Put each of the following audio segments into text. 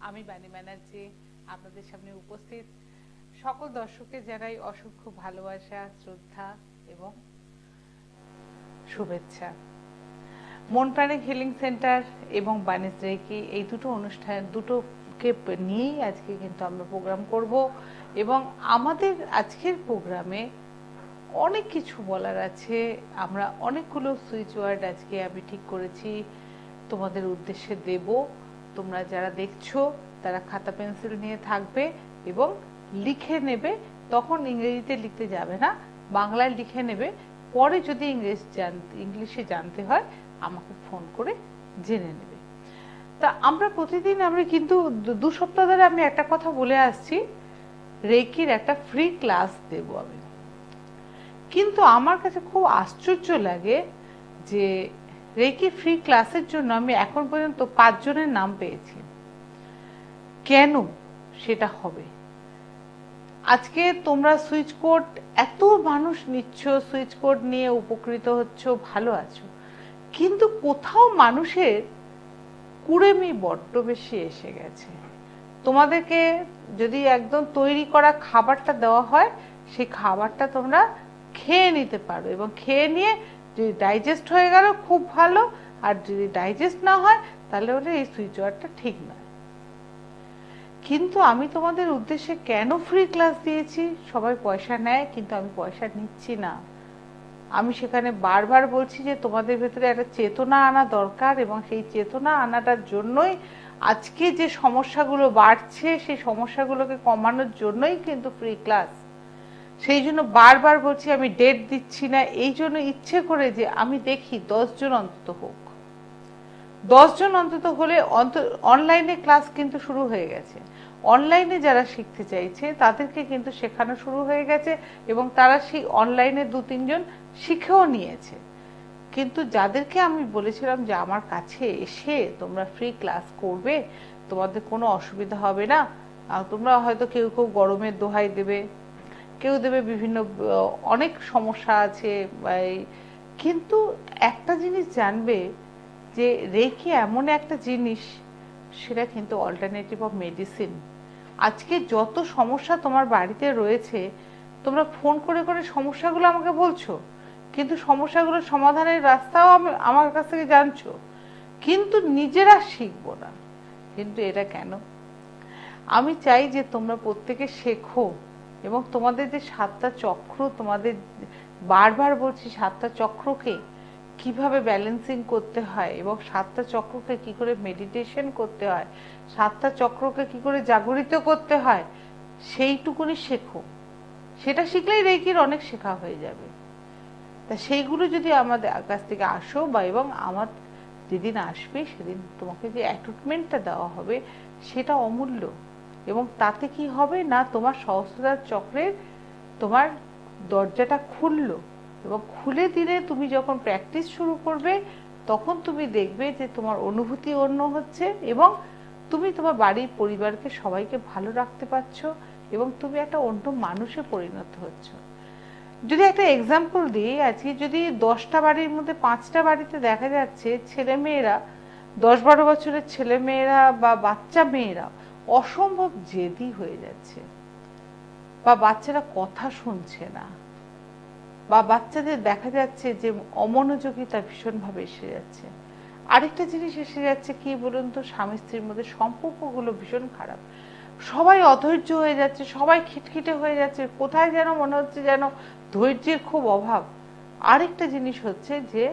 আমি বাণী ব্যানার্জি আপনাদের সামনে উপস্থিত। সকল দর্শককে জানাই অসংখ্য ভালোবাসা, শ্রদ্ধা এবং শুভেচ্ছা। মন প্রাণিক হিলিং সেন্টার এবং বাণী রেকি এই দুটোকে নিয়েই আজকে কিন্তু আমরা প্রোগ্রাম করব এবং আমাদের আজকের প্রোগ্রামে অনেক কিছু বলার আছে। আমরা অনেকগুলো সুইচ ওয়ার্ড আজকে আমি ঠিক করেছি তোমাদের উদ্দেশ্যে দেব। তোমরা যারা দেখছো তারা খাতা পেন্সিল নিয়ে থাকবে এবং লিখে নেবে। তখন ইংরেজিতে লিখতে যাবে না, বাংলায় লিখে নেবে। পরে যদি ইংলিশে জানতে হয় আমাকে ফোন করে জেনে নেবে। তা আমরা প্রতিদিন কিন্তু 2 সপ্তাহ ধরে আমি একটা কথা বলে আসছি, রেকির একটা ফ্রি ক্লাস দেব আমি। কিন্তু আমার কাছে খুব আশ্চর্য লাগে যে রেকি ফ্রি ক্লাসের জন্য আমি এখন পর্যন্ত 5 জনের নাম পেয়েছি। কেন সেটা হবে? আজকে তোমরা সুইচ কোড এত মানুষ নিচ্ছ, সুইচ কোড নিয়ে উপকৃত হচ্ছ, ভালো আছো, কিন্তু কোথাও মানুষের কুড়েমি বড্ড বেশি এসে গেছে। তোমাদেরকে যদি একদম তৈরি করা খাবারটা দেওয়া হয়, সেই খাবারটা তোমরা খেয়ে নিতে পারো এবং খেয়ে নিয়ে যদি ডাইজেস্ট হয়ে গেল খুব ভালো, আর যদি ডাইজেস্ট না হয় তাহলে ওটা এই সুইচ ওয়ার্ডটা ঠিক নয়। কিন্তু আমি তোমাদের উদ্দেশ্যে কেন ফ্রি ক্লাস দিয়েছি? সবাই পয়সা নেয়, কিন্তু আমি পয়সা নিচ্ছি না। আমি সেখানে বারবার বলছি যে তোমাদের ভেতরে একটা চেতনা আনা দরকার এবং সেই চেতনা আনাটার জন্যই আজকে যে সমস্যাগুলো বাড়ছে সেই সমস্যাগুলোকে কমানোর জন্যই কিন্তু ফ্রি ক্লাস। সেই জন্য বারবার বলছি, আমি ডেট দিচ্ছি না, এই জন্য ইচ্ছে করে যে আমি দেখি 10 জন অন্তত হোক। 10 জন অন্তত হলে অনলাইনে ক্লাস কিন্তু শুরু হয়ে গেছে। অনলাইনে যারা শিখতে চাইছে তাদেরকে কিন্তু শেখানো শুরু হয়ে গেছে এবং তারা সেই অনলাইনে 2-3 জন শিখেও নিয়েছে। কিন্তু যাদেরকে আমি বলেছিলাম যে আমার কাছে এসে তোমরা ফ্রি ক্লাস করবে, তোমাদের কোনো অসুবিধা হবে না, তোমরা হয়তো কেউ কেউ গরমের দোহাই দেবে, কেউ দেবে বিভিন্ন অনেক সমস্যা আছে, কিন্তু একটা জিনিস জানবে যে রেকি এমন একটা জিনিস, সেটা কিন্তু অল্টারনেটিভ অফ মেডিসিন। আজকে যত সমস্যা তোমার বাড়িতে রয়েছে, তোমরা ফোন করে করে সমস্যাগুলো আমাকে বলছো, কিন্তু সমস্যাগুলোর সমাধানের রাস্তাও আমার কাছ থেকে জানছো, কিন্তু নিজেরা শিখবো না। কিন্তু এটা কেন? আমি চাই যে তোমরা প্রত্যেকে শেখো এবং তোমাদের যে 7টা চক্র, তোমাদের বারবার বলছি 7টা চক্রকে কিভাবে ব্যালেন্সিং করতে হয় এবং 7টা চক্রকে কি করে মেডিটেশন করতে হয়, 7টা চক্রকে কি করে জাগরিত করতে হয়, সেইটুকুনি শেখো। সেটা শিখলেই রেকির অনেক শেখা হয়ে যাবে। তা সেইগুলো যদি আমাদের কাছ থেকে আসো বা এবং আমার যেদিন আসবে সেদিন তোমাকে যে অ্যাটুটমেন্টটা দেওয়া হবে সেটা অমূল্য। এবং তাতে কি হবে না, তোমার সহস্রতার চক্রের তোমার দরজাটা খুললো এবং খুলে দিলে তুমি যখন প্র্যাকটিস শুরু করবে তখন তুমি দেখবে যে তোমার অনুভূতি অন্য হচ্ছে এবং তুমি তোমার বাড়ির পরিবারকে সবাইকে ভালো রাখতে পারছো এবং তুমি একটা অন্য মানুষে পরিণত হচ্ছ। যদি একটা এক্সাম্পল দিই, আজকে যদি 10টা বাড়ির মধ্যে 5টা বাড়িতে দেখা যাচ্ছে ছেলেমেয়েরা, 10-12 বছরের ছেলেমেয়েরা বা বাচ্চা মেয়েরা অসম্ভব জেদি হয়ে যাচ্ছে, বা বাচ্চারা কথা শুনছে না, বা বাচ্চাদের দেখা যাচ্ছে যে অমনোযোগিতা ভীষণভাবে এসে যাচ্ছে। আরেকটা জিনিস এসে যাচ্ছে কি বলুন তো, স্বামী স্ত্রীর মধ্যে সম্পর্কগুলো ভীষণ খারাপ, সবাই অধৈর্য হয়ে যাচ্ছে, সবাই খিটখিটে হয়ে যাচ্ছে, কোথায় যেন মনে হচ্ছে যেন ধৈর্যের খুব অভাব। আরেকটা জিনিস হচ্ছে যে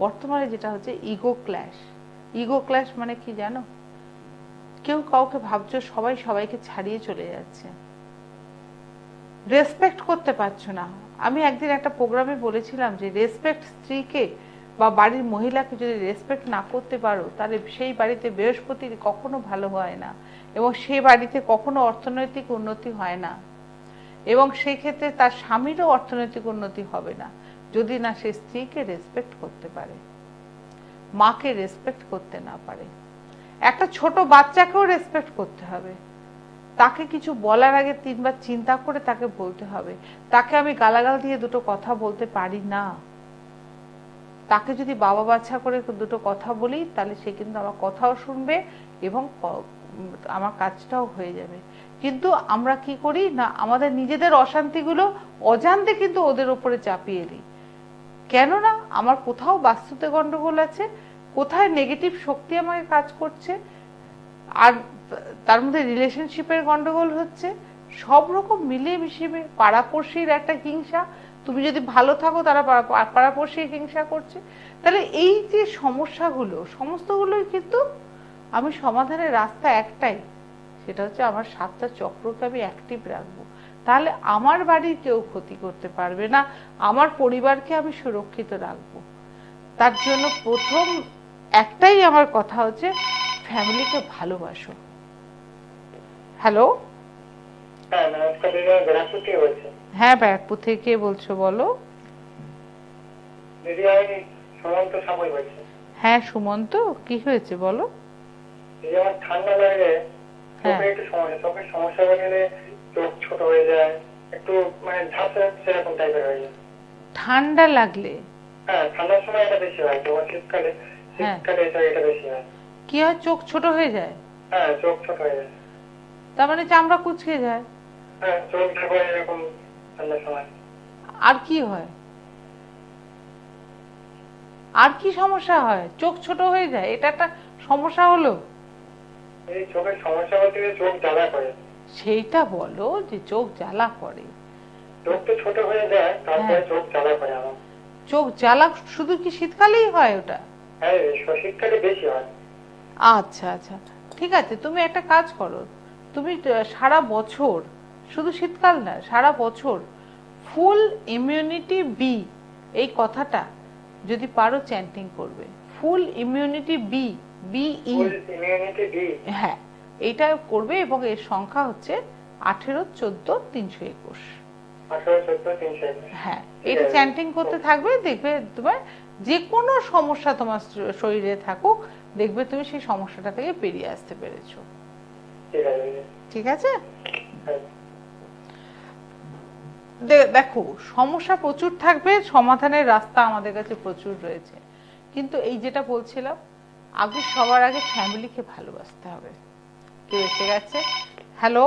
বর্তমানে যেটা হচ্ছে ইগো ক্ল্যাশ। ইগো ক্ল্যাশ মানে কি জানো? কেউ কাউকে ভাবছো সবাই সবাইকে ছাড়িয়ে চলে যাচ্ছে, রেসপেক্ট করতে পারছো না। আমি একদিন একটা প্রোগ্রামে বলেছিলাম যে রেসপেক্ট স্ত্রীকে বা বাড়ির মহিলাকে যদি রেসপেক্ট না করতে পারো তাহলে সেই বাড়িতে বৃহস্পতির কখনো ভালো হয় না এবং সেই বাড়িতে কখনো অর্থনৈতিক উন্নতি হয় না এবং সেই ক্ষেত্রে তার স্বামীরও অর্থনৈতিক উন্নতি হবে না যদি না সে স্ত্রীকে রেসপেক্ট করতে পারে, মাকে রেসপেক্ট করতে না পারে। একটা ছোট বাচ্চাকেও রেসপেক্ট করতে হবে, তাকে কিছু বলার আগে 3বার চিন্তা করে তাকে বলতে হবে। তাকে আমি গালাগাল দিয়ে 2টো কথা বলতে পারি না, তাকে যদি বাবা বাচ্চা করে 2টো কথা বলি তাহলে সে কিন্তু আমার কথাও শুনবে এবং আমার কাজটাও হয়ে যাবে। কিন্তু আমরা কি করি না, আমাদের নিজেদের অশান্তিগুলো অজান্তে কিন্তু ওদের ওপরে চাপিয়ে দিই। কেননা আমার কোথাও বাস্তুতে গন্ডগোল আছে, কোথায় নেগেটিভ শক্তি আমাকে কাজ করছে, আর তার মধ্যে রিলেশনশিপের গন্ডগোল হচ্ছে, সব রকম মিলিয়ে মিশিয়ে পাড়াপড়শির একটা হিংসা, তুমি যদি ভালো থাকো তারা পাড়াপড়শির হিংসা করছে। তাহলে এই যে সমস্যাগুলো সমস্তগুলোই কিন্তু আমি সমাধানের রাস্তা একটাই, সেটা হচ্ছে আমার 7টা চক্রকে আমি অ্যাক্টিভ রাখবো। তাহলে আমার বাড়ির কেউ ক্ষতি করতে পারবে না, আমার পরিবারকে আমি সুরক্ষিত রাখবো। তার জন্য প্রথম একটাই আমার কথা হচ্ছে, ফ্যামিলিকে ভালোবাসো। হ্যালো, হ্যাঁ ব্যারাকপুর থেকে বলছো, বলো। হ্যাঁ সুমন্ত, কি হয়েছে বলো। ঠান্ডা লাগে, একটু চোখের সমস্যা হলে চোখ ছোট হয়ে যায়, একটু মানে ঝাপসা সেরকম টাইপের হয়ে যায় ঠান্ডা লাগলে। হ্যাঁ, ঠান্ডার সময় এটা বেশি হয়, তোমার শীতকালে এটা বেশি হয়। কি হয়, চোখ ছোট হয়ে যায়? হ্যাঁ, চোখ ছোট হয়ে যায়। তার মানে চামড়া কুঁচকে যায়? হ্যাঁ, চোখ ঢাকা এরকম ঠান্ডার সময়। আর কি হয়, আর কি সমস্যা হয়? চোখ ছোট হয়ে যায়, এটা একটা সমস্যা হলো। এই চোখের সমস্যা বলতে চোখ জ্বালা করে। সেইটা বলো যে চোখ জ্বালা করে। চোখ তো ছোট হয়ে যায়, তারপরে চোখ জ্বালা করে আমার। চোখ জ্বালা শুধু কি শীতকালেই হয় ওটা? হ্যাঁ, শীতকালে বেশি হয়। আচ্ছা আচ্ছা, ঠিক আছে, তুমি একটা কাজ করো, তুমি সারা বছর, শুধু শীতকাল না, সারা বছর ফুল ইমিউনিটি বি, এই কথাটা যদি পারো চ্যান্টিং করবে। ফুল ইমিউনিটি বি, বিই, হ্যাঁ এইটা করবে, এবং এর সংখ্যা হচ্ছে 18, 14, 321। হ্যাঁ, এটা চ্যান্টিং করতে থাকবে, দেখবে তোমার যে কোনো সমস্যা তোমার শরীরে থাকুক, দেখবে তুমি সেই সমস্যাটা থেকে বেরিয়ে আসতে পেরেছো। ঠিক আছে, দেখো সমস্যা প্রচুর থাকবে, সমাধানের রাস্তা আমাদের কাছে প্রচুর রয়েছে, কিন্তু এই যেটা বলছিলাম, আগে সবার আগে ফ্যামিলিকে ভালোবাসতে হবে। কেউ এসে গেছে। হ্যালো,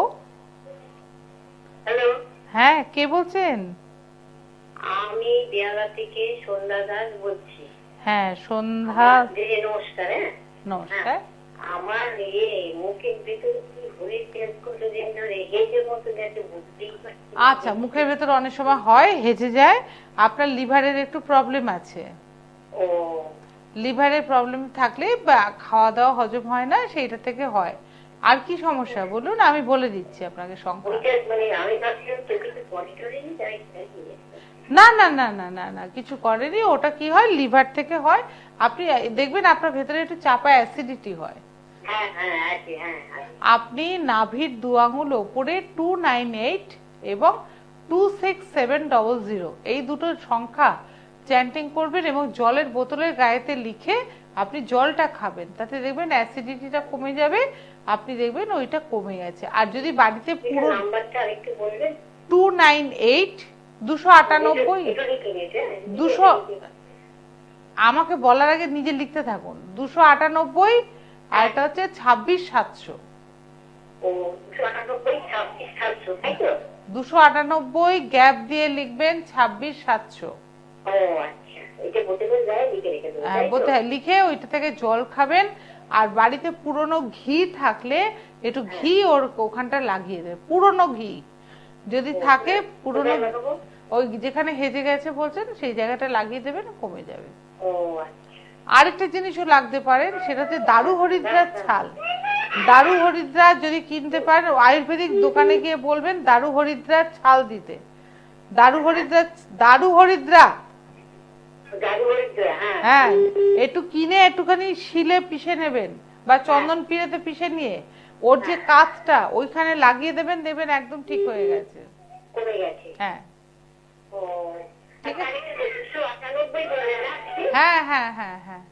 হ্যাঁ কে বলছেন? আমি বিয়াগা থেকে সন্ধ্যা দাস বলছি। হ্যাঁ সন্ধ্যা, নমস্কার। নমস্কার। আমার মুখের ভিতরে হেজের মতো গেছে, বুঝতেই পারছি। আচ্ছা, মুখের ভেতরে অনেক সময় হয়, হেজে যায়, আপনার লিভারের একটু প্রবলেম আছে। ও, লিভারের প্রবলেম থাকলে খাওয়া দাওয়া হজম হয় না, সেইটা থেকে হয়। আর কি সমস্যা বলুন, আমি বলে দিচ্ছি আপনাকে সংখ্যা। মানে আমি ভাবছিলাম না না না না না না, কিছু করেনি, ওটা কি হয়, লিভার থেকে হয়। আপনি দেখবেন আপনার ভেতরে একটু চাপা অ্যাসিডিটি হয়। আপনি নাভির 2 আঙুল ওপরে 298 এবং 26700 এই দুটো সংখ্যা চ্যান্টিং করবেন, এবং জলের বোতলের গায়েতে লিখে আপনি জলটা খাবেন, তাতে দেখবেন অ্যাসিডিটিটা কমে যাবে, আপনি দেখবেন ওইটা কমে গেছে। আর যদি বাড়িতে পুরো 298 298 200, আমাকে বলার আগে নিজে লিখতে থাকুন, 298, আর এটা হচ্ছে 26700। 298 গ্যাপ দিয়ে লিখবেন 26700। লিখে ওইটা থেকে জল খাবেন। আর বাড়িতে পুরনো ঘি থাকলে একটু ঘি ওর ওখানটা লাগিয়ে দেবে, পুরনো ঘি যদি থাকে, পুরনো ওই যেখানে হেজে গেছে বলছেন সেই জায়গাটা লাগিয়ে দেবেন, কমে যাবে। আরেকটা জিনিসও লাগতে পারেন, সেটা হচ্ছে দারু হরিদ্রার ছাল। দারু হরিদ্রা যদি কিনতে পারেন, আয়ুর্বেদিক দোকানে গিয়ে বলবেন দারু হরিদ্রার ছাল দিতে। দারু হরিদ্রা, হ্যাঁ, একটু কিনে একটুখানি শিলে পিষে নেবেন, বা চন্দন পিড়েতে পিষে নিয়ে ওর যে কাঁচটা ওইখানে লাগিয়ে দেবেন, দেখবেন একদম ঠিক হয়ে গেছে। হ্যাঁ ঠিক আছে, হ্যাঁ হ্যাঁ হ্যাঁ হ্যাঁ,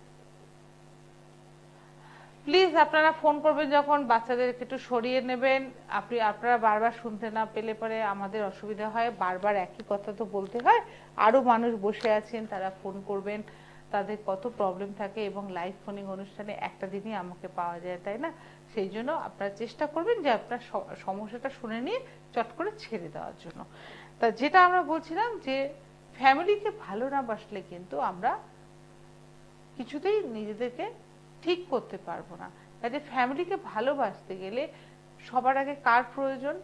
প্লিজ আপনারা ফোন করবেন যখন, বাচ্চাদেরকে একটু সরিয়ে নেবেন। আপনারা বারবার শুনতে না পেলে পরে আমাদের অসুবিধা হয়, বারবার একই কথা তো বলতে হয়। আরো মানুষ বসে আছেন, তারা ফোন করবেন, তাদের কত প্রবলেম থাকে, এবং লাইভ ফোনিং অনুষ্ঠানে একটা দিনই আমাকে পাওয়া যায়, তাই না? সেই জন্য আপনারা চেষ্টা করবেন যে আপনার সমস্যাটা শুনে নিয়ে চট করে ছেড়ে দেওয়ার জন্য। তা যেটা আমরা বলছিলাম যে ফ্যামিলিকে ভালো না বাসলে কিন্তু আমরা কিছুতেই নিজেদেরকে ঠিক করতে পারবো না। কাজে ফ্যামিলিকে ভালোবাসতে গেলে সবার আগে কার প্রয়োজন?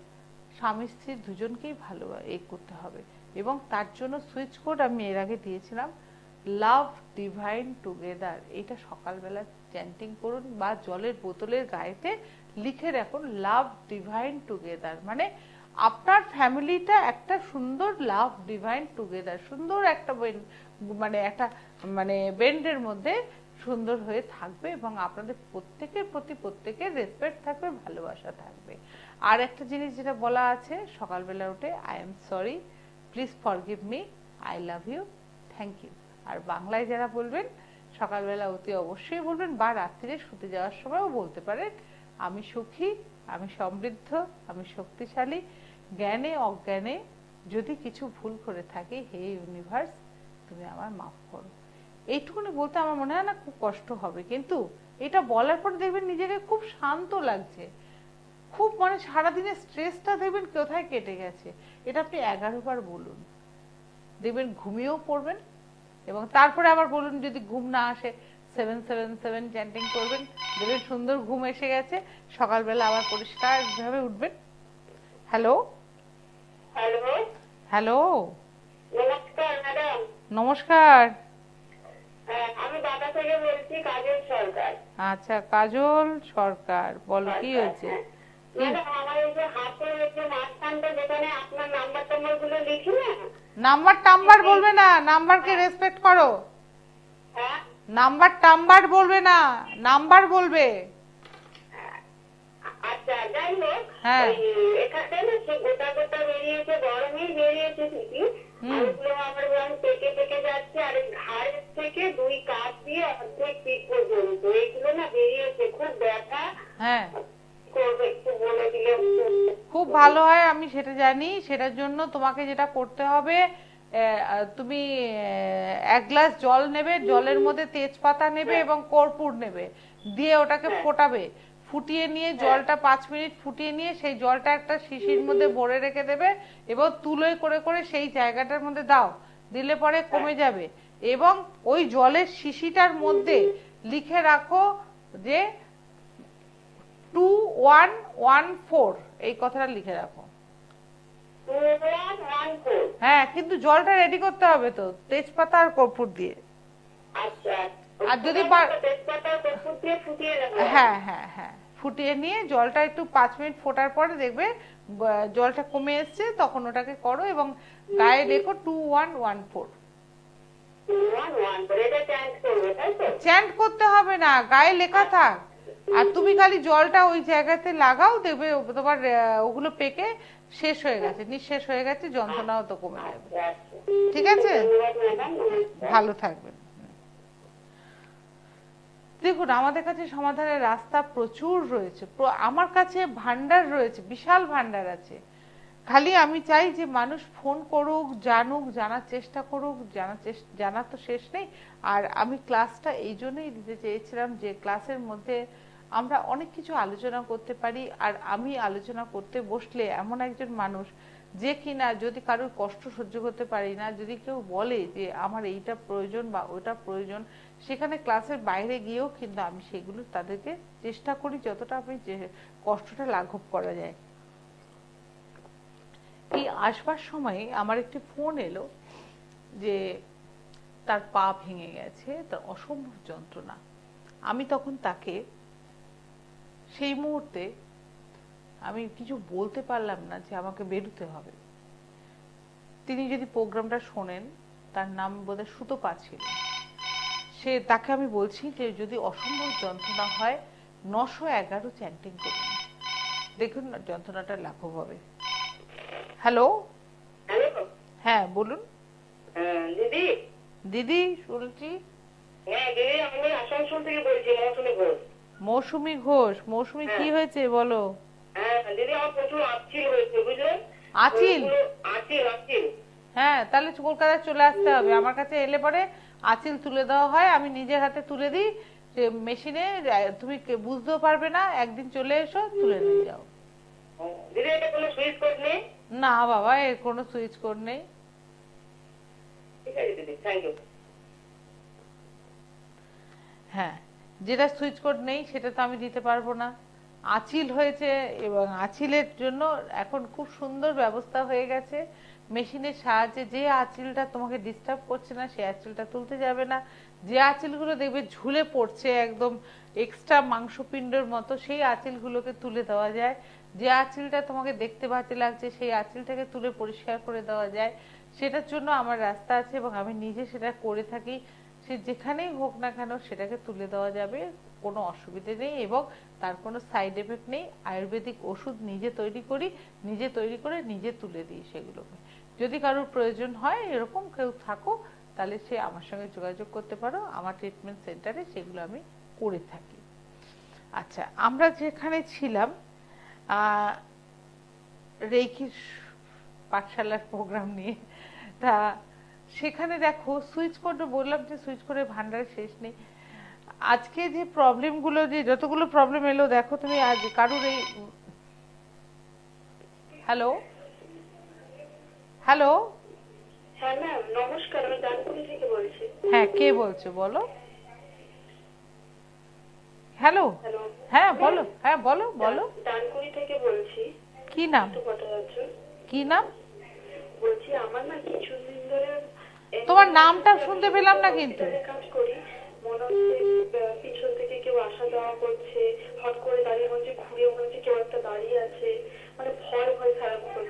স্বামী স্ত্রী দুজনকেই ভালো করতে হবে, এবং তার জন্য সুইচ কোড আমি এর আগে দিয়েছিলাম, লাভ ডিভাইন টুগেদার। এটা সকালবেলা চ্যান্টিং করুন বা জলের বোতলের গায়েতে লিখে রাখুন, লাভ ডিভাইন টুগেদার। মানে আপনার ফ্যামিলিটা একটা সুন্দর লাভ ডিভাইন টুগেদার, সুন্দর একটা বেন্ডের মধ্যে সুন্দর হয়ে থাকবে, এবং আপনাদের প্রত্যেকের প্রতি প্রত্যেকের রেসপেক্ট থাকবে, ভালোবাসা থাকবে। আর একটা জিনিস যেটা বলা আছে সকালবেলা উঠে, I am sorry, please forgive me, I love you, thank you. আর বাংলায় যারা বলবেন সকালবেলা অতি অবশ্যই বলবেন, বা রাত্রিরে শুতে যাওয়ার সময়ও বলতে পারেন, আমি সুখী, আমি সমৃদ্ধ, আমি শক্তিশালী, জ্ঞানে অজ্ঞানে যদি কিছু ভুল করে থাকি, হে ইউনিভার্স তুমি আমার মাফ করো। এইটুকুনি বলতে আমার মনে হয় না খুব কষ্ট হবে, কিন্তু এটা বলার পর দেখবেন নিজেকে খুব শান্ত লাগছে, খুব সারাদিনের স্ট্রেসটা দেখবেন কোথায় কেটে গেছে। এটা আপনি 11 বার বলুন, দেখবেন ঘুমিয়েও পড়বেন। এবং তারপরে আবার বলুন, যদি ঘুম না আসে 777 চ্যান্টিং করবেন, দেখবেন সুন্দর ঘুম এসে গেছে, সকালবেলা আবার পরিষ্কার ভাবে উঠবেন। হ্যালো হ্যালো হ্যালো, নমস্কার ম্যাডাম। নমস্কার। আমি বাটা থেকে বলছি, কাজল সরকার। আচ্ছা, কাজল সরকার, বলো কি হয়েছে? ম্যাডাম, আমার এই যে হাতের যে মাঝখানটা যেখানে আপনার নাম্বার টাম্বার গুলো লিখি না, নাম্বার বলবে না, নাম্বারকে রেসপেক্ট করো। হ্যাঁ নাম্বার বলবে না, নাম্বার বলবে। আচ্ছা, যাই হোক, হ্যাঁ। এখানে না সে গোটা গোটা বেরিয়েছে, গরমই বেরিয়েছে ঠিকই, আর ওগুলো আমার পেকে পেকে যাচ্ছে, আর ঘাড়ের থেকে 2 কাপ দিয়ে অর্ধেক পিঠ পর্যন্ত এগুলো না বেরিয়েছে, খুব ব্যথা। হ্যাঁ, করবে একটু বলে দিলে খুব ভালো হয়, আমি সেটা জানি। সেটার জন্য তোমাকে যেটা করতে হবে, তুমি 1 গ্লাস জল নেবে, জলের মধ্যে তেজপাতা নেবে এবং কর্পূর নেবে, দিয়ে ওটাকে ফোটাবে। ফুটিয়ে নিয়ে জলটা 5 মিনিট ফুটিয়ে নিয়ে সেই জলটা একটা শিশির মধ্যে ভরে রেখে দেবে, এবং তুলোয় করে করে সেই জায়গাটার মধ্যে দাও, দিলে পরে কমে যাবে। এবং ওই জলের শিশিটার মধ্যে লিখে রাখো যে 2114, এই কথাটা লিখে রাখো। 2114। হ্যাঁ, কিন্তু জলটা রেডি করতে হবে তো তেজপাতা আর কর্পূর দিয়ে। আচ্ছা, আর যদি তেজপাতা কর্পূর দিয়ে ফুটিয়ে রাখো। হ্যাঁ হ্যাঁ হ্যাঁ, ফুটিয়ে নিয়ে জলটা একটু 5 মিনিট ফোটার পরে দেখবে জলটা কমে এসছে, তখন ওটাকে করো এবং গায়ে লেখো 2114। 2114 এটা চ্যান্ট করবে, তাই তো? চ্যান্ট করতে হবে না, গায়ে লেখা থাক, আর তুমি খালি জলটা ওই জায়গাতে লাগাও, দেখবে তোমার ওগুলো পেকে শেষ হয়ে গেছে, নিঃশেষ হয়ে গেছে, যন্ত্রণাও তো কমে যাবে। ঠিক আছে, ভালো থাকবেন। দেখুন, আমাদের কাছে সমাধানের রাস্তা প্রচুর রয়েছে, আমার কাছে ভান্ডার রয়েছে, বিশাল ভান্ডার আছে। খালি আমি চাই যে মানুষ ফোন করুক, জানুক, জানার চেষ্টা করুক, জানার তো শেষ নেই। আর আমি ক্লাসটা এই জন্যই দিতে চেয়েছিলাম যে ক্লাসের মধ্যে আমরা অনেক কিছু আলোচনা করতে পারি। আর আমি আলোচনা করতে বসলে এমন একজন মানুষ যে কিনা যদি কারোর কষ্ট সহ্য করতে পারি না, যদি কেউ বলে যে আমার এইটা প্রয়োজন বা ওটা প্রয়োজন, সেখানে ক্লাসের বাইরে গিয়েও কিন্তু আমি সেগুলো তাদেরকে চেষ্টা করি যতটা আমি কষ্টটা লাঘব করা যায়। এই আসবার সময় আমার একটি ফোন এলো যে তার পা ভেঙে গেছে, তার অসম্ভব যন্ত্রণা। আমি তখন তাকে সেই মুহূর্তে আমি কিছু বলতে পারলাম না যে আমাকে বেরোতে হবে। তিনি যদি প্রোগ্রামটা শোনেন, তার নাম বোধহয় সুতপা ছিল, তাকে আমি বলছি যে যদি অসম্ভব যন্ত্রণা হয় 911 চ্যান্টিং করুন, দেখুন যন্ত্রণাটা লাঘব হবে। হ্যালো, হ্যাঁ বলুন। দিদি দিদি শুনছি। হ্যাঁ দিদি, আমি আসানসোল থেকে বলছি, মৌসুমী ঘোষ। মৌসুমী ঘোষ, মৌসুমী কি হয়েছে বলো? হ্যাঁ দিদি, আমার প্রচুর আঁচিল হয়েছে, বুঝলেন? আঁচিল? আঁচিল। হ্যাঁ, তাহলে কলকাতায় চলে আসতে হবে। আমার কাছে এলে পরে আঁচিল তুলে দেওয়া হয়, আমি নিজের হাতে তুলে দিই, মেশিনে তুমি বুঝতেও পারবে না, একদিন চলে এসো তুলে নিয়ে যাও। দিদি এটা কোনো সুইচ কোড নেই? না বাবা, এর কোনো সুইচ কোড নেই। ঠিক আছে দিদি, থ্যাংক ইউ। হ্যাঁ, যেটা সুইচ কোড নেই সেটা তো আমি দিতে পারবো না। আঁচিল হয়েছে এবং আঁচিলের জন্য এখন খুব সুন্দর ব্যবস্থা হয়ে গেছে। মেশিনের সাহায্যে যে আঁচিলটা তোমাকে ডিস্টার্ব করছে না সেই আঁচিলটা তুলতে যাবে না। যে আঁচিলগুলো দেখবে ঝুলে পড়ছে একদম এক্সট্রা মাংসপিণ্ডের মতো, সেই আঁচিলগুলোকে তুলে দেওয়া যায়। যে আঁচিলটা তোমাকে দেখতে বাজে লাগছে সেই আঁচিলটাকে তুলে পরিষ্কার করে দেওয়া যায়। সেটার জন্য আমার রাস্তা আছে এবং আমি নিজে সেটা করে থাকি। সে যেখানেই হোক না কেন সেটাকে তুলে দেওয়া যাবে, কোনো অসুবিধে নেই এবং তার কোনো সাইড এফেক্ট নেই। আয়ুর্বেদিক ওষুধ নিজে তৈরি করি, নিজে তৈরি করে নিজে তুলে দিই সেগুলোকে। যদি কারোর প্রয়োজন হয় এরকম কেউ থাকো তাহলে সে আমার সঙ্গে যোগাযোগ করতে পারো, আমার ট্রিটমেন্ট সেন্টারে সেগুলো আমি করে থাকি। আচ্ছা, আমরা যেখানে ছিলাম রেইকির পাঠশালার প্রোগ্রাম নিয়ে, তা সেখানে দেখো সুইচ কোড বললাম যে সুইচ কোডের ভান্ডারে শেষ নেই। আজকে যে প্রবলেমগুলো, যে যতগুলো প্রবলেম এলো দেখো তুমি, আজ কারুর এই হ্যালো হ্যালো হ্যাঁ ম্যাম, নমস্কার, আমি ডানকুনি থেকে বলছি। হ্যাঁ, কে বলছো বলো? হ্যালো, হ্যালো, হ্যাঁ বলো, হ্যাঁ বলো বলো। ডানকুনি থেকে বলছি। কি নাম? কি নাম? বলছি আমার না কিছুদিন ধরে তোমার নামটা শুনতে পেলাম না কিন্তু। কাজ করি, মনে হচ্ছে পিছন থেকে কেউ আসা যাওয়া করছে, হট করে দাঁড়িয়ে মনে হচ্ছে ঘুরে, মনে হচ্ছে কেউ একটা দাঁড়িয়ে আছে, মানে ভয় ভয় সারাক্ষণ।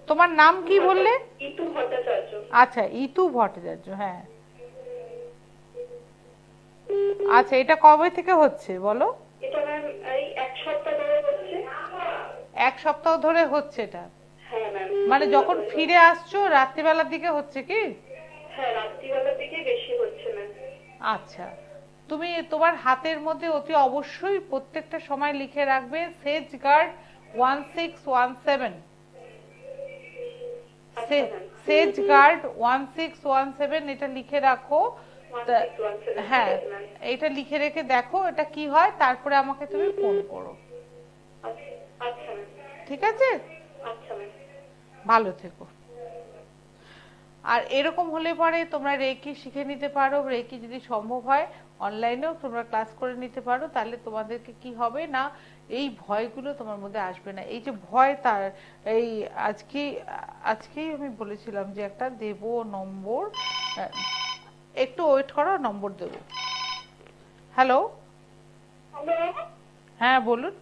তোমার নাম কি বললে? ইতু ভট্টাচার্য। আচ্ছা, ইতু ভট্টাচার্য, হ্যাঁ। আচ্ছা, এটা কবে থেকে হচ্ছে বলো? এটা ম্যাম এই এক সপ্তাহ ধরে হচ্ছে। এক সপ্তাহ ধরে হচ্ছে এটা? হ্যাঁ ম্যাম। মানে যখন ফিরে আসছো রাত্রিবেলার দিকে হচ্ছে কি? হ্যাঁ, রাত্রিবেলার দিকে বেশি হচ্ছে ম্যাম। আচ্ছা, তুমি তোমার হাতের মধ্যে অতি অবশ্যই প্রত্যেকটা সময় লিখে রাখবে সেজ গার্ড 1617। সেজ গার্ড 1617 এটা লিখে রাখো। হ্যাঁ, এটা লিখে রেখে দেখো এটা কি হয়, তারপরে আমাকে তুমি ফোন করো। আচ্ছা ম্যাম। ঠিক আছে? আচ্ছা ম্যাম। ভালো থেকো। আর এরকম হলে পরে তোমরা রেকি শিখে নিতে পারো। রেকি যদি সম্ভব হয় অনলাইনেও তোমরা ক্লাস করে নিতে পারো। তাহলে তোমাদেরকে কি হবে না, এই ভয়গুলো তোমার মধ্যে আসবে না। এই যে ভয়, তার এই আজকেই আমি বলেছিলাম যে একটা দেব নম্বর, একটু ওয়েট করো, নম্বর দেব। হ্যালো, হ্যাঁ বলুন।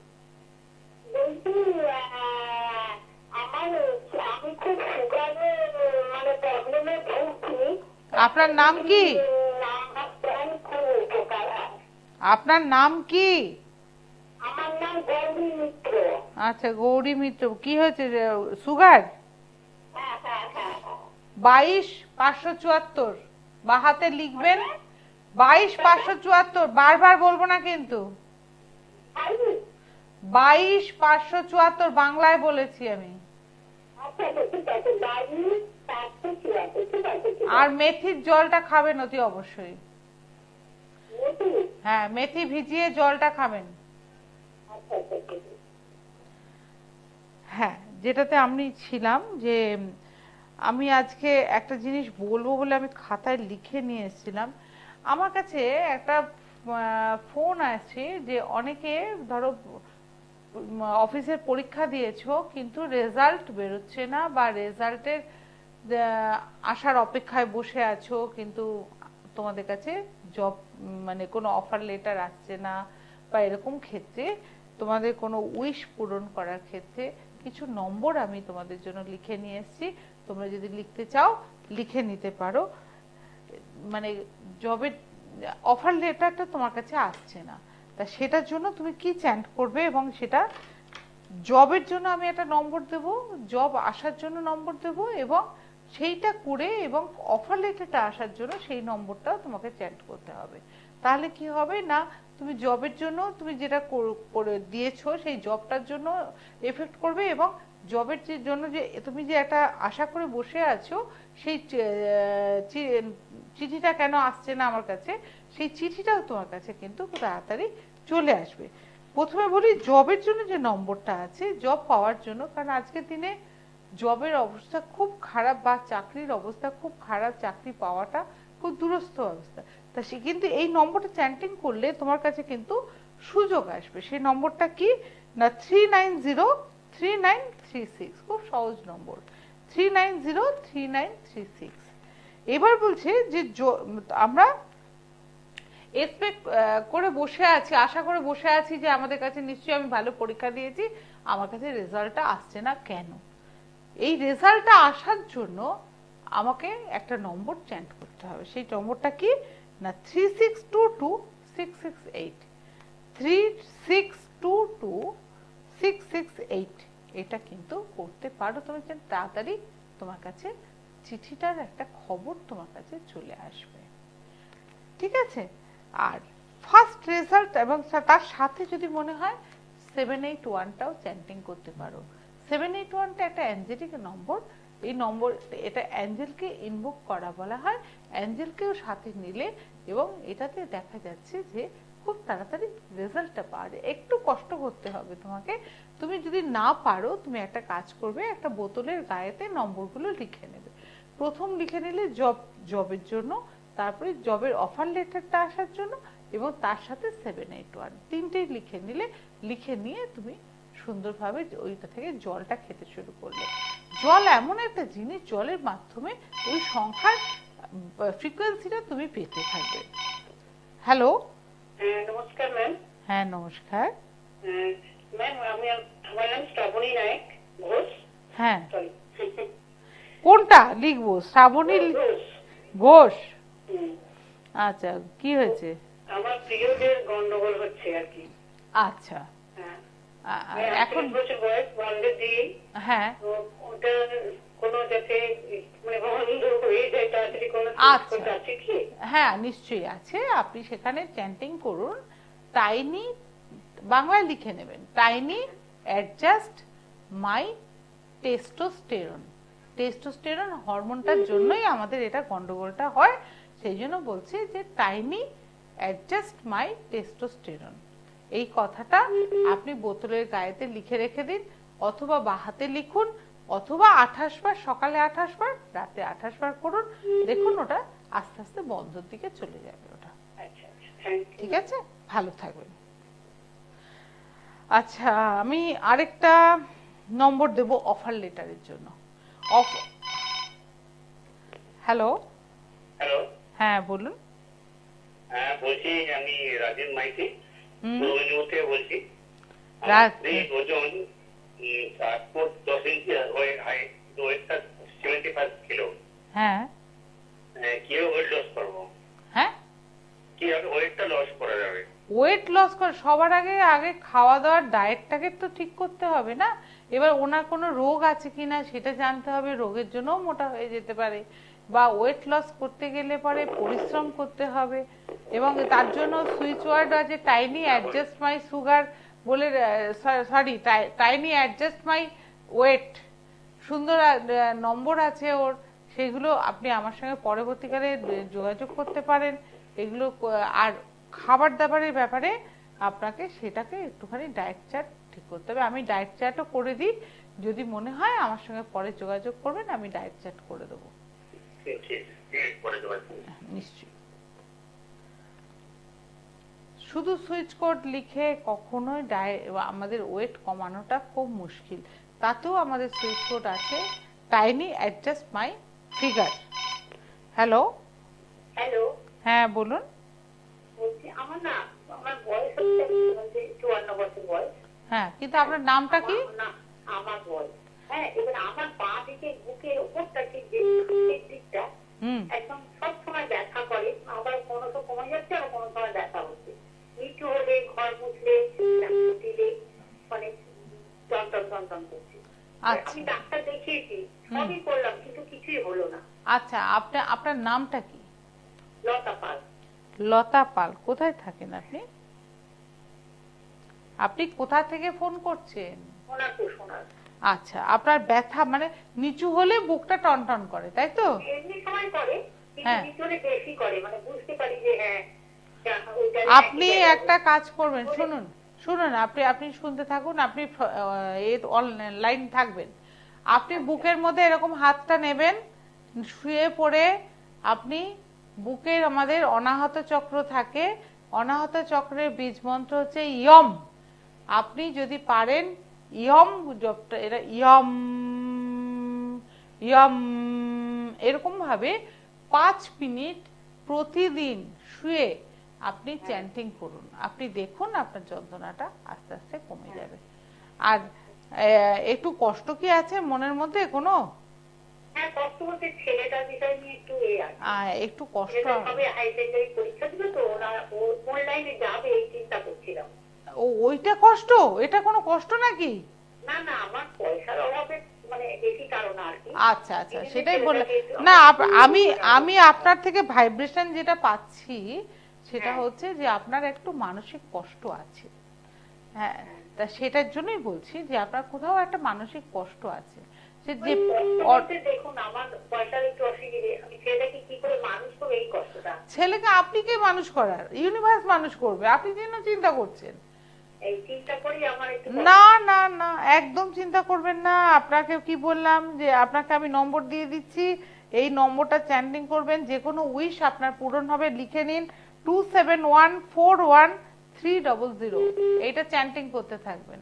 আপনার নাম কি? আপনার নাম কি? আমার নাম গৌরী মিত্র। আচ্ছা, গৌরী মিত্র। কি হয়েছে? সুগার? 22,574 বা হাতে লিখবেন 22,574। বারবার বলবো না কিন্তু। 22,574 বাংলায় বলেছি আমি। আর মেথির জলটা খাবেন অতি অবশ্যই। হ্যাঁ, মেথি ভিজিয়ে জলটা খাবেন। হ্যাঁ, যেটাতে আমি ছিলাম যে আমি আজকে একটা জিনিস বলবো বলে আমি খাতায় লিখে নিয়ে এসেছিলাম। আমার কাছে একটা ফোন আছে যে অনেকে ধরো অফিসের পরীক্ষা দিয়েছো কিন্তু রেজাল্ট বেরোচ্ছে না, বা রেজাল্টের আসার অপেক্ষায় বসে আছো কিন্তু তোমাদের কাছে জব মানে কোনো অফার লেটার আসছে না, বা এরকম ক্ষেত্রে তোমাদের কোনো উইশ পূরণ করার ক্ষেত্রে কিছু নম্বর আমি তোমাদের জন্য লিখে নিয়ে এসেছি। তোমরা যদি লিখতে চাও লিখে নিতে পারো। মানে জবের অফার লেটারটা তোমার কাছে আসছে না, তা সেটার জন্য তুমি কি চ্যান্ট করবে, এবং সেটা জবের জন্য আমি একটা নম্বর দেব, জব আসার জন্য নম্বর দেব, এবং সেইটা করে এবং অফার লেটারটা আসার জন্য সেই নম্বরটাও তোমাকে চ্যান্ট করতে হবে। তাহলে কি হবে না, তুমি জবের জন্য তুমি যেটা করে দিয়েছো সেই জবটার জন্য এফেক্ট করবে, এবং জবের জন্য যে তুমি যে একটা আশা করে বসে আছো সেই চিঠিটা কেন আসছে না আমার কাছে, সেই চিঠিটাও তোমার কাছে কিন্তু খুব তাড়াতাড়ি চলে আসবে। প্রথমে বলি জবের জন্য যে নম্বরটা আছে, জব পাওয়ার জন্য, কারণ আজকের দিনে জবের অবস্থা খুব খারাপ বা চাকরির অবস্থা খুব খারাপ, চাকরি পাওয়াটা খুব দুরস্থ অবস্থা। তা সে কিন্তু এই নম্বরটা চ্যান্টিং করলে তোমার কাছে কিন্তু সুযোগ আসবে। সেই নম্বরটা কি না 3903936, খুব সহজ নম্বর 3903936। এবার বলছে যে আমরা এক্সপেক্ট করে বসে আছি, আশা করে বসে আছি যে আমাদের কাছে নিশ্চয়ই আমি ভালো পরীক্ষা দিয়েছি, আমার কাছে রেজাল্টটা আসছে না কেন। এই রেজাল্টটা আসার জন্য আমাকে একটা নম্বর চ্যান্ট করতে হবে। সেই নম্বরটা কি না 36226668, 36226668। এটা কিন্তু করতে পারো তুমি, তাড়াতাড়ি তোমার কাছে চিঠিটার একটা খবর তোমার কাছে চলে আসবে, ঠিক আছে। আর ফার্স্ট রেজাল্ট এবং তার সাথে যদি মনে হয় 781টাও চ্যান্টিং করতে পারো। 781টা একটা অ্যাঞ্জেলিক নম্বর। এই নম্বর, এটা অ্যাঞ্জেলকে ইনভোক করা বলা হয়। অ্যাঞ্জেলকেও সাথে নিলে এবং এটাতে দেখা যাচ্ছে যে খুব তাড়াতাড়ি রেজাল্টটা পাওয়া যায়। একটু কষ্ট করতে হবে তোমাকে। তুমি যদি না পারো, তুমি একটা কাজ করবে, একটা বোতলের গায়েতে নম্বরগুলো লিখে নেবে। প্রথম লিখে নিলে জবের জন্য, তারপরে জবের অফার লেটারটা আসার জন্য, এবং তার সাথে 781, তিনটেই লিখে নিলে, লিখে নিয়ে তুমি সুন্দরভাবে ওইটা থেকে জলটা খেতে শুরু করলে। জল এমন একটা জিনিস, জলের মাধ্যমে ওই সংখ্যার ফ্রিকোয়েন্সিটা তুমি পেতে থাকবে। হ্যালো, নমস্কার ম্যাম। হ্যাঁ নমস্কার ম্যাম, আমার নাম শ্রাবণী নায়ক ঘোষ। হ্যাঁ, কোনটা লিখবো? শ্রাবণী ঘোষ। আচ্ছা, কি হয়েছে? আমার পিরিয়ডের গন্ডগোল হচ্ছে আর কি। আচ্ছা, এখন বছর বয়স, বন্ধে দিই। হ্যাঁ, ওটা কোনো যাতে মানে বন্ধ হয়ে যায় তাড়াতাড়ি, কোনো আছে কি? হ্যাঁ নিশ্চয়ই আছে। আপনি সেখানে চ্যান্টিং করুন, টাইনি, বাংলায় লিখে নেবেন, টাইনি অ্যাডজাস্ট মাই টেস্টোস্টেরন। টেস্টোস্টেরন হরমোনটার জন্যই আমাদের এটা গন্ডগোলটা হয়। সেই জন্য বলছে যে টাইনি অ্যাডজাস্ট মাই টেস্টোস্টেরন। এই কথাটা আপনি বোতলের গায়েতে লিখে রেখে দিন, অথবা বাহাতে লিখুন, অথবা 28 বার, সকালে 28 বার, রাতে 28 বার করুন। দেখুন ওটা আস্তে আস্তে বন্ধর দিকে চলে যাবে ওটা। ঠিক আছে, ভালো থাকবেন। আচ্ছা, আমি আরেকটা নম্বর দেব অফার লেটারের জন্য। হ্যালো, হ্যালো, হ্যাঁ বলুন। হ্যাঁ বলছি, আমি রাজেন মাইতি থেকে বলছি। ওজন 7 ফুট 10 ইঞ্চি, ওয়েটটা 75 কিলো। হ্যাঁ, কিভাবে ওয়েট লস করবো? হ্যাঁ, কিভাবে ওয়েটটা লস করা যাবে? ওয়েট লস করে সবার আগে খাওয়া দাওয়ার ডায়েটটাকে তো ঠিক করতে হবে না। এবার ওনার কোনো রোগ আছে কিনা সেটা জানতে হবে, রোগের জন্যও মোটা হয়ে যেতে পারে, বা ওয়েট লস করতে গেলে পরে পরিশ্রম করতে হবে, এবং তার জন্য সুইচ ওয়ার্ড আছে টাইনি অ্যাডজাস্ট মাই সুগার বলে, সরি টাইনি অ্যাডজাস্ট মাই ওয়েট, সুন্দর নম্বর আছে ওর। সেগুলো আপনি আমার সঙ্গে পরবর্তীকালে যোগাযোগ করতে পারেন। এগুলো আর খাবার দাবারের ব্যাপারে আপনাকে সেটাকে একটুখানি ডায়েট চার্ট ঠিক করতে হবে। আমি ডায়েট চার্টও করে দিই, যদি মনে হয় আমার সঙ্গে পরে যোগাযোগ করবেন, আমি ডায়েট চার্ট করে দেবো নিশ্চয়ই। শুধু সুইচ কোড লিখে কখনোই আমাদের ওয়েট কমানোটা খুব মুশকিল। তাতেও আমাদের সুইচ কোড আছে টাইনি অ্যাডজাস্ট মাই ফিগার। হ্যালো, হ্যালো, হ্যাঁ বলুন। বলছি আমার বয়স হচ্ছে 54 বছর বয়স। হ্যাঁ, কিন্তু আপনার নামটা কি? আমার বয়স, হ্যাঁ, এবার আমার বাঁ দিকে বুকের উপরটা ঠিক দিকটা একদম সবসময় ব্যথা করে, আবার কোনো সময় কমে যাচ্ছে, আর কোনো সময় ব্যথা হচ্ছে। নিচু হলে, ঘর মুছলে, দিলে মানে যন্ত্রণ করছে। আমি ডাক্তার দেখিয়েছি, সবই করলাম, কিন্তু কিছুই হলো না। আচ্ছা, আপনার নামটা কি? লতা পাল। লতা পাল। কোথায় থাকেন আপনি? আপনি কোথা থেকে ফোন করছেন? সোনার আচ্ছা, আপনার ব্যথা মানে নিচু হলে বুকটা টনটন করে, তাই তো? এমনি সময় করে, কিন্তু হ্যাঁ। ভিতরে বেশি করে, মানে বুঝতে পারি যে হ্যাঁ আপনি একটা কাজ করবেন, শুনুন শুনুন, আপনি শুনতে থাকুন, আপনি অনলাইন থাকবেন। আপনি বুকের মধ্যে এরকম হাতটা নেবেন, শুয়ে পড়ে আপনি বুকের আমাদের অনাহত চক্র থাকে, অনাহত চক্রের বীজ মন্ত্র হচ্ছে ইয়ম। আপনি যদি পারেন ইয়ম জপটা, এটা ইয়ম ইয়ম এরকম ভাবে 5 মিনিট প্রতিদিন শুয়ে আপনি চ্যান্টিং করুন। আপনি দেখুন আপনার যন্ত্রণাটা আস্তে আস্তে কমে যাবে। আর একটু কষ্ট কি আছে মনের মধ্যে কোনো? হ্যাঁ, কষ্ট বলতে ছেলেটার বিষয় নিয়ে একটু একটু কষ্ট। সবে হাই সেকেন্ডারি পরীক্ষা দিল তো, ওরা অনলাইনে যাবে এই চিন্তা করছিলাম। ওইটা কষ্ট? এটা কোনো কষ্ট নাকি? না না, আমার পয়সার অভাবে মানে বেশি কারণ আর কি। আচ্ছা আচ্ছা, সেটাই বললাম। না, আমি আপনার থেকে ভাইব্রেশন যেটা পাচ্ছি সেটা হচ্ছে যে আপনার একটু মানসিক কষ্ট আছে। হ্যাঁ, তা সেটার জন্যই বলছি যে আপনার কোথাও একটা মানসিক কষ্ট আছে। যে দেখুন, আমার পয়সার একটু অসুবিধে, আমি ছেলেটাকে কি করে মানুষ করবো এই কষ্টটা। ছেলেকে আপনি কে মানুষ করার? ইউনিভার্স মানুষ করবে, আপনি যেন চিন্তা করছেন। এই চিন্তা করি আমার একটু না না না, একদম চিন্তা করবেন না। আপনাকে কি বললাম যে আপনাকে আমি নম্বর দিয়ে দিচ্ছি, এই নম্বরটা চ্যান্টিং করবেন, যে কোনো উইশ আপনার পূরণ হবে। লিখে নিন 27141300, এইটা চ্যান্টিং করতে থাকবেন।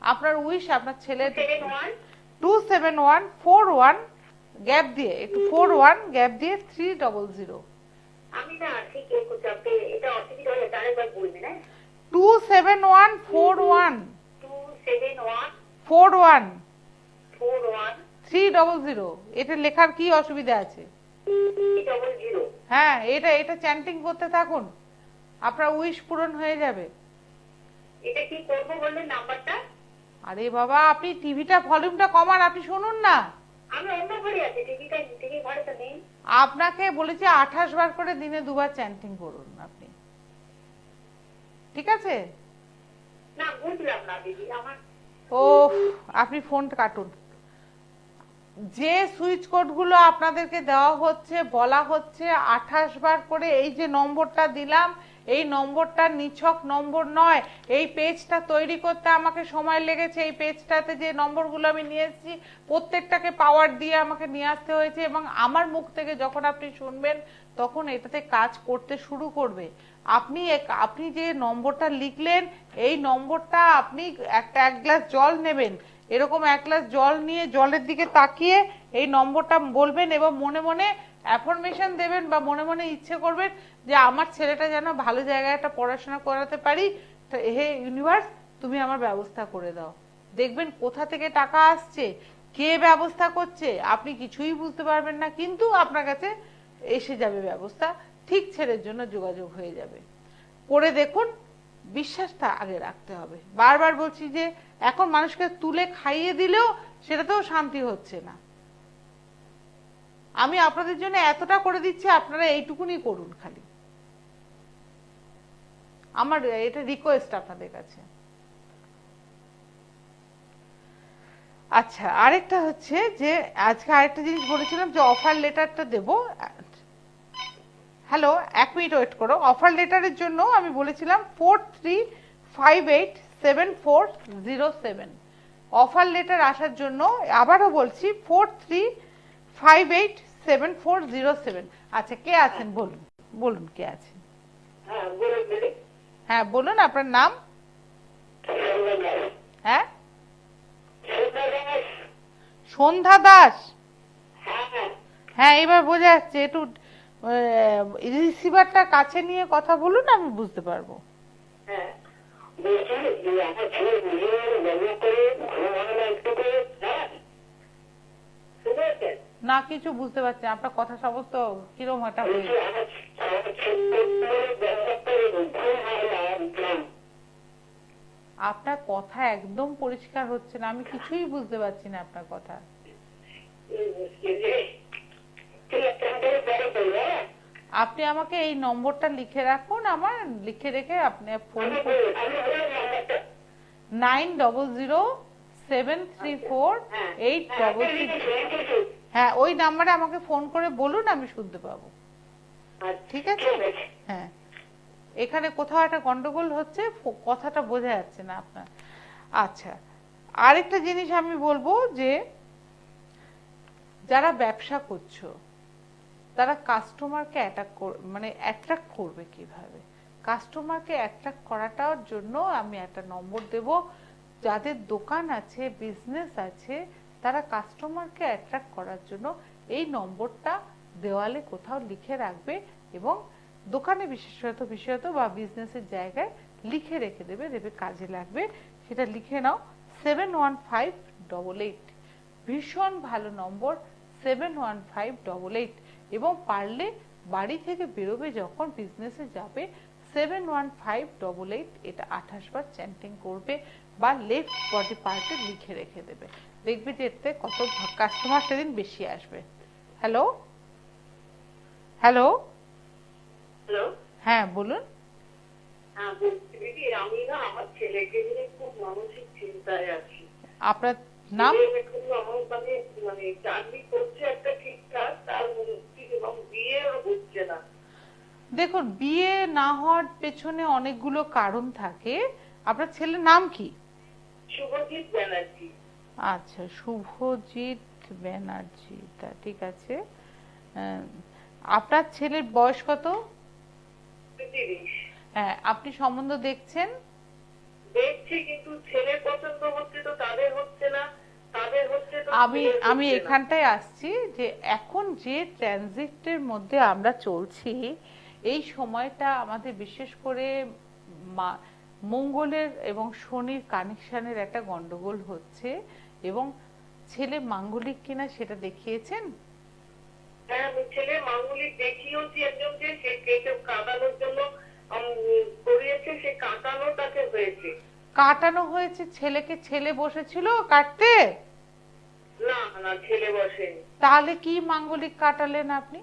আপনার উইশ আপনার ছেলে 2714 গ্যাপ দিয়ে, একটু 41 গ্যাপ দিয়ে 300। আমি না ঠিক এটা অসুবিধা হলে আরেকবার বলবেন। হ্যাঁ, 2714 41 300। এটা লেখার কি অসুবিধা আছে? 300। হ্যাঁ, এটা চ্যান্টিং করতে থাকুন, আপনার উইশ পূরণ হয়ে যাবে। এটা কি করব বললেন নাম্বারটা? আরে বাবা, আপনি টিভিটা ভলিউমটা কমান, আপনি শুনুন না। আমি অন্য ঘরে আছি, টিভি ঘরে তো নেই। আপনাকে বলেছি 28 বার করে দিনে 2 বার চ্যান্টিং করুন আপনি, ঠিক আছে? না, বুঝলাম না দিদি আমার। ও, আপনি ফোনটা কাটুন। যে সুইচ কোডগুলো আপনাদেরকে দেওয়া হচ্ছে, বলা হচ্ছে 28 বার করে, এই যে নম্বরটা দিলাম, এই নম্বরটা নিছক নম্বর নয়। এই পেজটা তৈরি করতে আমাকে সময় লেগেছে। এই পেজটাতে যে নম্বরগুলো আমি নিয়ে এসেছি প্রত্যেকটাকে পাওয়ার দিয়ে আমাকে নিয়ে আসতে হয়েছে, এবং আমার মুখ থেকে যখন আপনি শুনবেন তখন এটাতে কাজ করতে শুরু করবে। আপনি যে নম্বরটা লিখলেন, এই নম্বরটা আপনি এক গ্লাস জল নেবেন, এরকম 1 গ্লাস জল নিয়ে জলের দিকে তাকিয়ে এই নম্বরটা বলবেন এবং মনে মনে অ্যাফার্মেশন দেবেন বা মনে মনে ইচ্ছে করবেন যে আমার ছেলেটা যেন ভালো জায়গায় একটা পড়াশোনা করাতে পারি, হে ইউনিভার্স তুমি আমার ব্যবস্থা করে দাও। দেখবেন কোথা থেকে টাকা আসছে, কে ব্যবস্থা করছে, আপনি কিছুই বুঝতে পারবেন না, কিন্তু আপনার কাছে এসে যাবে ব্যবস্থা। ঠিক ছেলের জন্য যোগাযোগ হয়ে যাবে। করে দেখুন, বিশ্বাসটা আগে রাখতে হবে। বারবার বলছি যে এখন মানুষকে তুলে খাইয়ে দিলেও সেটাতেও শান্তি হচ্ছে না। আমি আপনাদের জন্য এতটা করে দিচ্ছি, আপনারা এইটুকুনি করুন খালি, আমার এটা রিকোয়েস্ট আপনাদের কাছে। আচ্ছা, আরেকটা হচ্ছে যে আজকে আরেকটা জিনিস বলেছিলাম যে অফার লেটারটা দেব। হ্যালো, 1 মিনিট ওয়েট করো। অফার লেটারের জন্য আমি বলেছিলাম 43587407। অফার লেটার আসার জন্য আবারও বলছি 43587407। আচ্ছা, কে আছেন বলুন, বলুন কে আছেন? হ্যাঁ বলুন, আপনার নাম? হ্যাঁ, সন্ধ্যা দাস। হ্যাঁ, এবার বোঝা যাচ্ছে। একটু রিসিভারটা কাছে নিয়ে কথা বলুন, আমি বুঝতে পারবো। না, কিছু বুঝতে পারছি না, আপনার কথা সমস্ত কিরম একটা আপনার কথা একদম পরিষ্কার হচ্ছে না, আমি কিছুই বুঝতে পারছি না আপনার কথা। আপনি আমাকে এই নম্বরটা লিখে রাখুন, আমার লিখে রেখে আপনি ফোন করুন। 9007348666। হ্যাঁ, ওই নাম্বারে আমাকে ফোন করে বলুন, আমি শুনতে পাবো। ঠিক আছে? হ্যাঁ, এখানে কোথাও একটা গন্ডগোল হচ্ছে, কথাটা বোঝা যাচ্ছে না আপনার। আচ্ছা, আরেকটা জিনিস আমি বলবো যে যারা ব্যবসা করছো তারা কাস্টমারকে অ্যাট্রাক্ট করবে কিভাবে? কাস্টমারকে অ্যাট্রাক্ট করাটার জন্য আমি একটা নম্বর দেব। যাদের দোকান আছে, বিজনেস আছে, তারা কাস্টমারকে অ্যাট্রাক্ট করার জন্য এই নম্বরটা দেওয়ালে কোথাও লিখে রাখবে এবং দোকানে বিশেষত বা বিজনেসের জায়গায় লিখে রেখে দেবে কাজে লাগবে। সেটা লিখে নাও 71588। ভীষণ ভালো নম্বর 71588। এবং পারলে বাড়ি থেকে বেরোবে যখন, বিজনেসে যাবে, 71588 এটা 28 বার চ্যান্টিং করবে বা লেফট বডি পার্টে লিখে রেখে দেবে। দেখবে যে এতে কত কাস্টমার সেদিন বেশি আসবে। হ্যালো হ্যালো হ্যালো, হ্যাঁ বলুন। হ্যাঁ বলছি দিদি, আমি না আমার ছেলেকে নিয়ে খুব মানসিক চিন্তায় আছি। আপনার নাম? মানে চাকরি করছে একটা ঠিকঠাক, তার মধ্যে এবং বিয়ে হচ্ছে না। দেখুন, বিয়ে না হওয়ার পেছনে অনেকগুলো কারণ থাকে। আপনার ছেলের নাম কি? শুভজিৎ ব্যানার্জি। আচ্ছা, শুভজিৎ ব্যানার্জি, তা ঠিক আছে। আপনার ছেলের বয়স কত? 30। হ্যাঁ, আপনি সম্বন্ধ দেখছেন? দেখছি, কিন্তু ছেলে পছন্দ হচ্ছে তো তাদের হচ্ছে না, তাদের হচ্ছে তো আমি এখানটায় আসছি যে এখন যে ট্রানজিটের মধ্যে আমরা চলছি, এই সময়টা আমাদের বিশেষ করে মঙ্গলের এবং শনির কানেকশনের একটা গন্ডগোল হচ্ছে। এবং ছেলে মাঙ্গলিক কিনা সেটা দেখিয়েছেন? হ্যাঁ, আমি ছেলে মাঙ্গলিক দেখিয়েছি একজনকে, সে কেটে কাটানোর জন্য করিয়েছে, সে কাটানো তাকে হয়েছে। কাটানো হয়েছে? ছেলে বসেছিল কাটতে? না না, ছেলে বসেনি। তাহলে কি মাঙ্গলিক কাটালেন আপনি?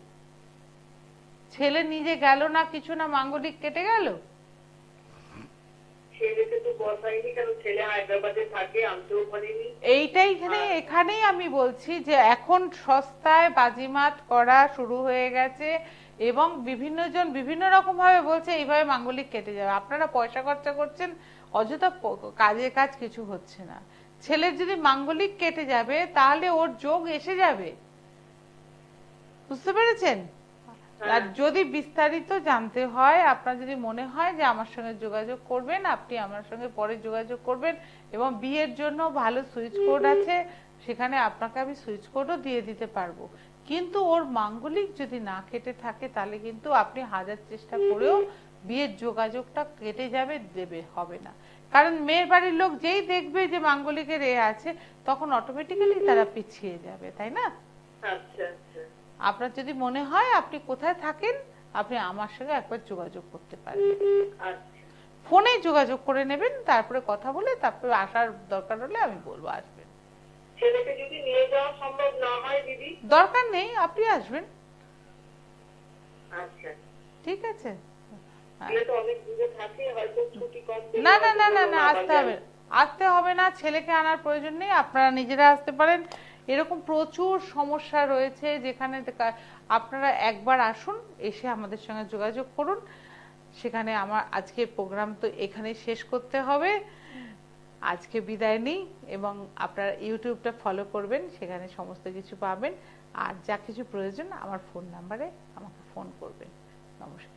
ছেলে নিজে গেল না, কিছু না, মাঙ্গলিক কেটে গেল? ছেলেকে তো বসাইনি, কেন ছেলে হায়দ্রাবাদে থাকে, আনতেও পারিনি। এখানেই আমি বলছি যে এখন সস্তায় বাজিমাত করা শুরু হয়ে গেছে এবং বিভিন্ন জন বিভিন্ন রকম ভাবে বলছে এইভাবে মাঙ্গলিক কেটে যাবে। আপনারা পয়সা খরচা করছেন অযথা, কাজ কিছু হচ্ছে না। ছেলের যদি মাঙ্গলিক কেটে যাবে তাহলে ওর যোগ এসে যাবে, বুঝতে পেরেছেন? আর যদি বিস্তারিত জানতে হয়, আপনার যদি মনে হয় যে আমার সঙ্গে যোগাযোগ করবেন, আপনি আমার সঙ্গে পরে যোগাযোগ করবেন। এবং বিয়ের জন্য ভালো সুইচ কোড আছে, সেখানে আপনাকে আমি সুইচ কোডও দিয়ে দিতে পারবো। কিন্তু ওর মাঙ্গলিক যদি না কেটে থাকে তাহলে কিন্তু আপনি হাজার চেষ্টা করেও বিয়ের যোগাযোগটা কেটে যাবে, হবে না। কারণ মেয়ের বাড়ির লোক যেই দেখবে যে মাঙ্গলিকের আছে, তখন অটোমেটিক্যালি তারা পিছিয়ে যাবে, তাই না? আচ্ছা আচ্ছা। আপনার যদি মনে হয় আপনি কোথায় থাকেন, আপনি আমার সঙ্গে একবার যোগাযোগ করতে পারেন। ফোনে যোগাযোগ করে নেবেন, তারপরে কথা বলে তারপরে আসার দরকার হলে আমি বলবো আসবেন। ছেলেকে যদি নিয়ে যাওয়া সম্ভব না হয় দিদি? দরকার নেই, আপনি আসবেন। আচ্ছা, ঠিক আছে। না না না না না, আসতে হবে না, ছেলেকে আনার প্রয়োজন নেই, আপনারা নিজেরা আসতে পারেন। এরকম প্রচুর সমস্যা রয়েছে যেখানে আপনারা একবার আসুন, এসে আমাদের সঙ্গে যোগাযোগ করুন। সেখানে আমার আজকের প্রোগ্রাম তো এখানে শেষ করতে হবে, আজকে বিদায় নিই। এবং আপনারা ইউটিউবটা ফলো করবেন, সেখানে সমস্ত কিছু পাবেন। আর যা কিছু প্রয়োজন আমার ফোন নাম্বারে আমাকে ফোন করবেন। নমস্কার।